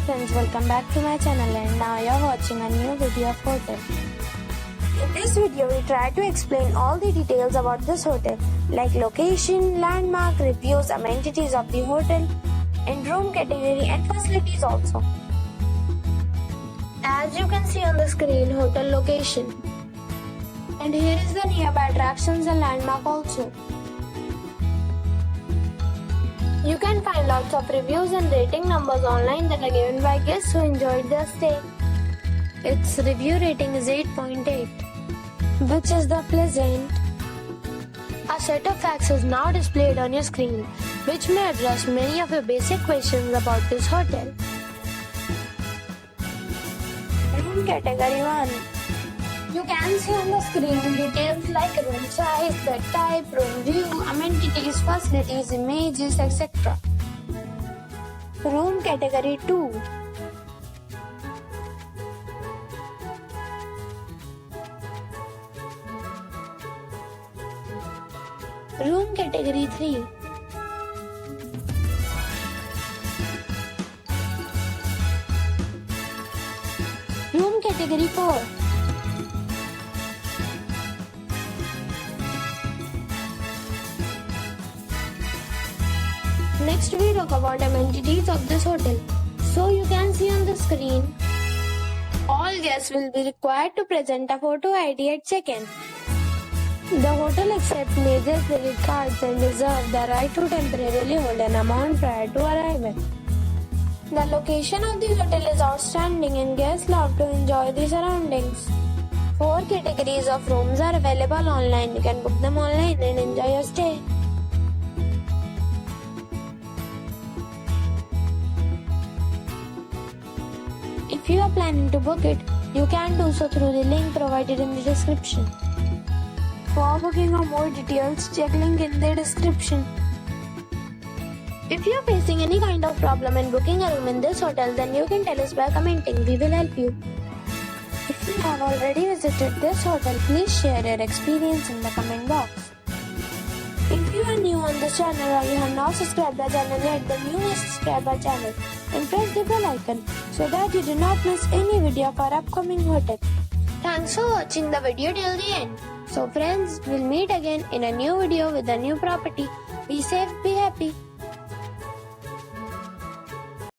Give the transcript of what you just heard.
friends, welcome back to my channel and now you're watching a new video of hotel. In this video we try to explain all the details about this hotel like location, landmark, reviews, amenities of the hotel and room category and facilities also. As you can see on the screen, hotel location. And here is the nearby attractions and landmark also. You can find lots of reviews and rating numbers online that are given by guests who enjoyed their stay. Its review rating is 8.8, which is the pleasant. A set of facts is now displayed on your screen, which may address many of your basic questions about this hotel. Room category 1. You can see on the screen details like room size, bed type, room view, amenities, facilities, images, etc. Room category 2. Room category 3. Room category 4. Next we talk about amenities of this hotel. So you can see on the screen, all guests will be required to present a photo ID at check-in. The hotel accepts major credit cards and reserves the right to temporarily hold an amount prior to arrival. The location of the hotel is outstanding and guests love to enjoy the surroundings. 4 categories of rooms are available online. You can book them online and enjoy your stay. If you are planning to book it, you can do so through the link provided in the description. For booking or more details, check link in the description. If you are facing any kind of problem in booking a room in this hotel, then you can tell us by commenting. We will help you. If you have already visited this hotel, please share your experience in the comment box. If you are new on this channel or you have not subscribed our channel yet, then you must subscribe our channel and press the bell icon so that you do not miss any video of our upcoming hotel. Thanks for watching the video till the end. So friends, we'll meet again in a new video with a new property. Be safe, be happy.